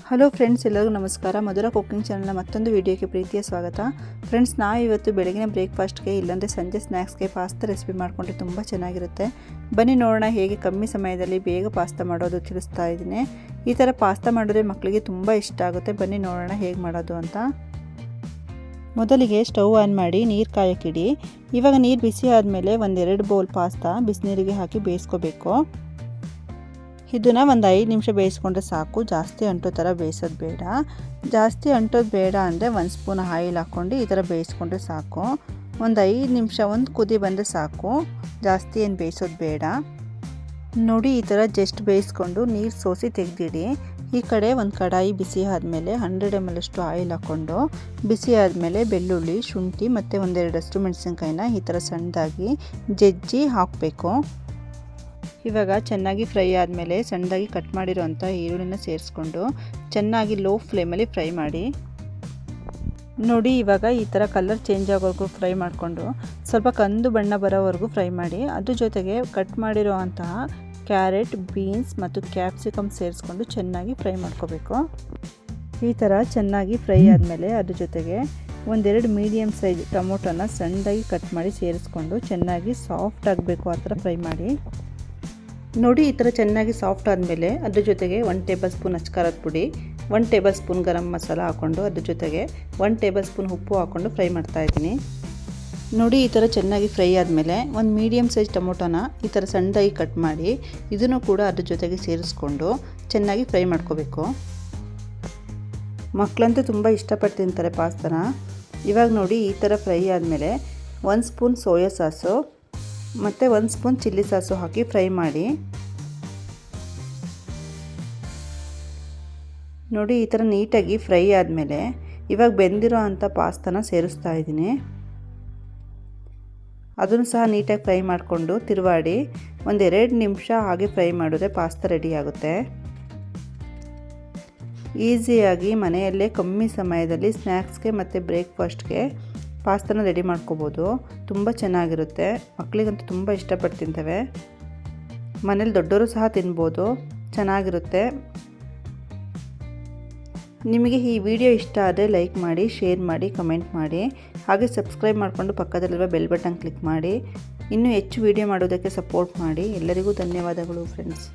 Hello friends, ಎಲ್ಲರಿಗೂ ನಮಸ್ಕಾರ. ಮಧುರ cooking ಚಾನಲ್ನ ಮತ್ತೊಂದು ವಿಡಿಯೋಕ್ಕೆ ಪ್ರೀತಿಯ ಸ್ವಾಗತ. ಫ್ರೆಂಡ್ಸ್, ನಾವು ಇವತ್ತು ಬೆಳಗಿನ ಬ್ರೇಕ್ಫಾಸ್ಟ್ಗೆ ಇಲ್ಲಾಂದರೆ ಸಂಜೆ ಸ್ನ್ಯಾಕ್ಸ್ಗೆ ಪಾಸ್ತಾ ರೆಸಿಪಿ ಮಾಡಿಕೊಂಡ್ರೆ ತುಂಬ ಚೆನ್ನಾಗಿರುತ್ತೆ. ಬನ್ನಿ ನೋಡೋಣ ಹೇಗೆ ಕಮ್ಮಿ ಸಮಯದಲ್ಲಿ ಬೇಗ ಪಾಸ್ತಾ ಮಾಡೋದು ತಿಳಿಸ್ತಾ ಇದ್ದೀನಿ. ಈ ಥರ ಪಾಸ್ತಾ ಮಾಡಿದ್ರೆ ಮಕ್ಕಳಿಗೆ ತುಂಬ ಇಷ್ಟ ಆಗುತ್ತೆ. ಬನ್ನಿ ನೋಡೋಣ ಹೇಗೆ ಮಾಡೋದು ಅಂತ. ಮೊದಲಿಗೆ ಸ್ಟವ್ ಆನ್ ಮಾಡಿ ನೀರು ಕಾಯಕ್ಕಿಡಿ. ಇವಾಗ ನೀರು ಬಿಸಿ ಆದಮೇಲೆ ಒಂದೆರಡು ಬೌಲ್ ಪಾಸ್ತಾ ಬಿಸಿನೀರಿಗೆ ಹಾಕಿ ಬೇಯಿಸ್ಕೋಬೇಕು. ಇದನ್ನು ಒಂದು 5 ನಿಮಿಷ ಬೇಯಿಸ್ಕೊಂಡ್ರೆ ಸಾಕು. ಜಾಸ್ತಿ ಅಂಟೋ ಥರ ಬೇಯಿಸೋದು ಬೇಡ. ಜಾಸ್ತಿ ಅಂಟೋದು ಬೇಡ ಅಂದರೆ 1 ಸ್ಪೂನ್ ಆಯಿಲ್ ಹಾಕ್ಕೊಂಡು ಈ ಥರ ಬೇಯಿಸ್ಕೊಂಡ್ರೆ ಸಾಕು. ಒಂದು 5 ನಿಮಿಷ ಒಂದು ಕುದಿ ಬಂದರೆ ಸಾಕು. ಜಾಸ್ತಿ ಏನು ಬೇಯಿಸೋದು ಬೇಡ. ನೋಡಿ, ಈ ಥರ ಜಸ್ಟ್ ಬೇಯಿಸ್ಕೊಂಡು ನೀರು ಸೋಸಿ ತೆಗೆದಿಡಿ. ಈ ಕಡೆ ಒಂದು ಕಡಾಯಿ ಬಿಸಿ ಆದಮೇಲೆ 100 ml ಅಷ್ಟು ಆಯಿಲ್ ಹಾಕ್ಕೊಂಡು ಬಿಸಿ ಆದಮೇಲೆ ಬೆಳ್ಳುಳ್ಳಿ, ಶುಂಠಿ ಮತ್ತು ಒಂದೆರಡಷ್ಟು ಮೆಣಸಿನ್ಕಾಯಿನ ಈ ಥರ ಸಣ್ಣದಾಗಿ ಜಜ್ಜಿ ಹಾಕಬೇಕು. ಇವಾಗ ಚೆನ್ನಾಗಿ ಫ್ರೈ ಆದಮೇಲೆ ಸಣ್ಣದಾಗಿ ಕಟ್ ಮಾಡಿರೋಂಥ ಈರುಳ್ಳಿನ ಸೇರಿಸ್ಕೊಂಡು ಚೆನ್ನಾಗಿ ಲೋ ಫ್ಲೇಮಲ್ಲಿ ಫ್ರೈ ಮಾಡಿ. ನೋಡಿ, ಇವಾಗ ಈ ಥರ ಕಲರ್ ಚೇಂಜ್ ಆಗೋವರೆಗೂ ಫ್ರೈ ಮಾಡಿಕೊಂಡು ಸ್ವಲ್ಪ ಕಂದು ಬಣ್ಣ ಬರೋವರೆಗೂ ಫ್ರೈ ಮಾಡಿ. ಅದ್ರ ಜೊತೆಗೆ ಕಟ್ ಮಾಡಿರೋ ಅಂತಹ ಕ್ಯಾರೆಟ್, ಬೀನ್ಸ್ ಮತ್ತು ಕ್ಯಾಪ್ಸಿಕಮ್ ಸೇರಿಸ್ಕೊಂಡು ಚೆನ್ನಾಗಿ ಫ್ರೈ ಮಾಡ್ಕೋಬೇಕು. ಈ ಥರ ಚೆನ್ನಾಗಿ ಫ್ರೈ ಆದಮೇಲೆ ಅದ್ರ ಜೊತೆಗೆ ಒಂದೆರಡು ಮೀಡಿಯಮ್ ಸೈಜ್ ಟೊಮೊಟೊನ ಸಣ್ಣದಾಗಿ ಕಟ್ ಮಾಡಿ ಸೇರಿಸ್ಕೊಂಡು ಚೆನ್ನಾಗಿ ಸಾಫ್ಟ್ ಆಗಬೇಕು. ಆ ಥರ ಫ್ರೈ ಮಾಡಿ. ನೋಡಿ, ಈ ಥರ ಚೆನ್ನಾಗಿ ಸಾಫ್ಟ್ ಆದಮೇಲೆ ಅದ್ರ ಜೊತೆಗೆ 1 ಟೇಬಲ್ ಸ್ಪೂನ್ ಅಚ್ಕಾರದ ಪುಡಿ, 1 ಟೇಬಲ್ ಸ್ಪೂನ್ ಗರಂ ಮಸಾಲ ಹಾಕ್ಕೊಂಡು ಅದ್ರ ಜೊತೆಗೆ 1 ಟೇಬಲ್ ಸ್ಪೂನ್ ಉಪ್ಪು ಹಾಕ್ಕೊಂಡು ಫ್ರೈ ಮಾಡ್ತಾಯಿದ್ದೀನಿ. ನೋಡಿ, ಈ ಥರ ಚೆನ್ನಾಗಿ ಫ್ರೈ ಆದಮೇಲೆ ಒಂದು ಮೀಡಿಯಮ್ ಸೈಜ್ ಟೊಮೊಟೊನ ಈ ಥರ ಸಣ್ಣದಾಗಿ ಕಟ್ ಮಾಡಿ ಇದನ್ನು ಕೂಡ ಅದ್ರ ಜೊತೆಗೆ ಸೇರಿಸ್ಕೊಂಡು ಚೆನ್ನಾಗಿ ಫ್ರೈ ಮಾಡ್ಕೋಬೇಕು. ಮಕ್ಕಳಂತೂ ತುಂಬ ಇಷ್ಟಪಟ್ಟು ತಿಂತಾರೆ ಪಾಸ್ತಾನ. ಇವಾಗ ನೋಡಿ, ಈ ಥರ ಫ್ರೈ ಆದಮೇಲೆ 1 ಸ್ಪೂನ್ ಸೋಯಾ ಸಾಸು ಮತ್ತು 1 ಸ್ಪೂನ್ ಚಿಲ್ಲಿ ಸಾಸು ಹಾಕಿ ಫ್ರೈ ಮಾಡಿ. ನೋಡಿ, ಈ ಥರ ನೀಟಾಗಿ ಫ್ರೈ ಆದಮೇಲೆ ಇವಾಗ ಬೆಂದಿರೋ ಅಂಥ ಪಾಸ್ತಾನ ಸೇರಿಸ್ತಾ ಇದ್ದೀನಿ. ಅದನ್ನು ಸಹ ನೀಟಾಗಿ ಫ್ರೈ ಮಾಡಿಕೊಂಡು ತಿರುವಾಡಿ ಒಂದು 2 ನಿಮಿಷ ಹಾಗೆ ಫ್ರೈ ಮಾಡಿದ್ರೆ ಪಾಸ್ತಾ ರೆಡಿ ಆಗುತ್ತೆ. ಈಸಿಯಾಗಿ ಮನೆಯಲ್ಲೇ ಕಮ್ಮಿ ಸಮಯದಲ್ಲಿ ಸ್ನ್ಯಾಕ್ಸ್ಗೆ ಮತ್ತು ಬ್ರೇಕ್ಫಾಸ್ಟ್ಗೆ ಪಾಸ್ತಾನ ರೆಡಿ ಮಾಡ್ಕೋಬೋದು. ತುಂಬ ಚೆನ್ನಾಗಿರುತ್ತೆ. ಮಕ್ಕಳಿಗಂತೂ ತುಂಬ ಇಷ್ಟಪಟ್ಟು ತಿಂತವೆ. ಮನೇಲಿ ದೊಡ್ಡವರು ಸಹ ತಿನ್ಬೋದು. ಚೆನ್ನಾಗಿರುತ್ತೆ. ನಿಮಗೆ ಈ ವಿಡಿಯೋ ಇಷ್ಟ ಆದರೆ ಲೈಕ್ ಮಾಡಿ, ಶೇರ್ ಮಾಡಿ, ಕಮೆಂಟ್ ಮಾಡಿ. ಹಾಗೆ ಸಬ್ಸ್ಕ್ರೈಬ್ ಮಾಡಿಕೊಂಡು ಪಕ್ಕದಲ್ಲಿರುವ ಬೆಲ್ ಬಟನ್ ಕ್ಲಿಕ್ ಮಾಡಿ. ಇನ್ನೂ ಹೆಚ್ಚು ವಿಡಿಯೋ ಮಾಡೋದಕ್ಕೆ ಸಪೋರ್ಟ್ ಮಾಡಿ. ಎಲ್ಲರಿಗೂ ಧನ್ಯವಾದಗಳು ಫ್ರೆಂಡ್ಸ್.